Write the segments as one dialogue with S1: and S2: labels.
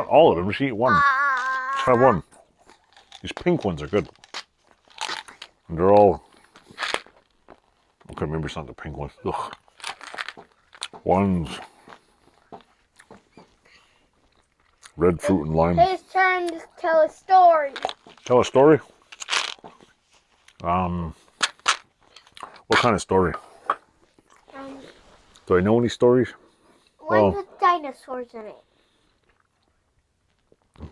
S1: all of them. Just eat one. Just have one. These pink ones are good. And they're all... Okay, maybe it's not the pink ones. Ugh. One's red fruit and lime.
S2: His turn to tell a story.
S1: Tell a story? What kind of story? Do I know any stories?
S2: One with dinosaurs in it.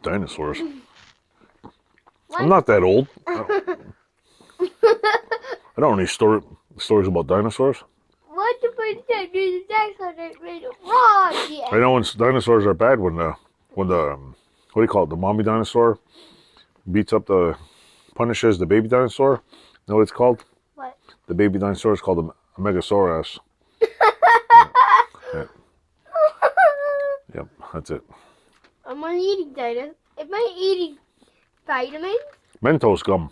S1: Dinosaurs? I'm not that old. I don't know any stories about dinosaurs.
S2: Once upon a time, there's a dinosaur that made a rock. Yeah.
S1: I know when dinosaurs are bad when the what do you call it? The mommy dinosaur beats up punishes the baby dinosaur. You know what it's called?
S2: What?
S1: The baby dinosaur is called a Megasaurus. Yeah. Yep, that's it.
S2: Am I eating dinosaurs? Am I eating vitamins?
S1: Mentos gum.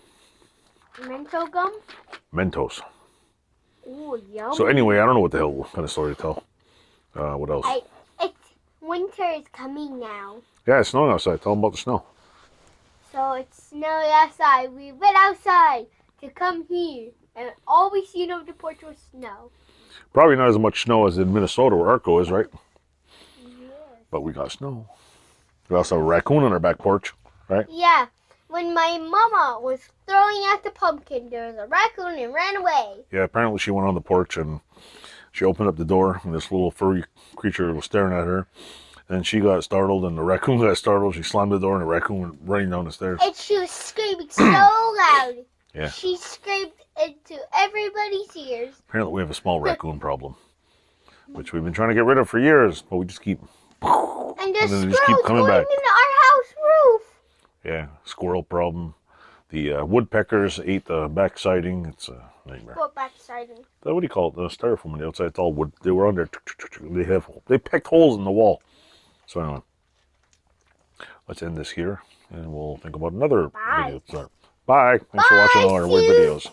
S2: Mental gum?
S1: Mentos.
S2: Ooh, yum.
S1: So anyway, I don't know what the hell kind of story to tell. What else?
S2: Winter is coming now.
S1: Yeah, it's snowing outside. Tell them about the snow.
S2: So it's snowing outside. We went outside to come here, and all we seen over the porch was snow.
S1: Probably not as much snow as in Minnesota where Arco is, right?
S2: Yes.
S1: But we got snow. We also have a raccoon on our back porch, right?
S2: Yeah. When my mama was throwing out the pumpkin, there was a raccoon and ran away.
S1: Yeah, apparently she went on the porch and she opened up the door and this little furry creature was staring at her. And she got startled and the raccoon got startled. She slammed the door and the raccoon went running down the stairs.
S2: And she was screaming so loud.
S1: Yeah.
S2: She screamed into everybody's ears.
S1: Apparently we have a small raccoon problem, which we've been trying to get rid of for years, but we just keep...
S2: And the
S1: then they
S2: squirrels
S1: just keep coming
S2: going
S1: back.
S2: in our house roof.
S1: Yeah, squirrel problem. The woodpeckers ate the back siding. It's a nightmare.
S2: What back siding?
S1: What do you call it? The styrofoam on the outside. It's all wood. They were on there. They pecked holes in the wall. So anyway, let's end this here, and we'll think about another video to start. Bye. Thanks for watching all our weird videos.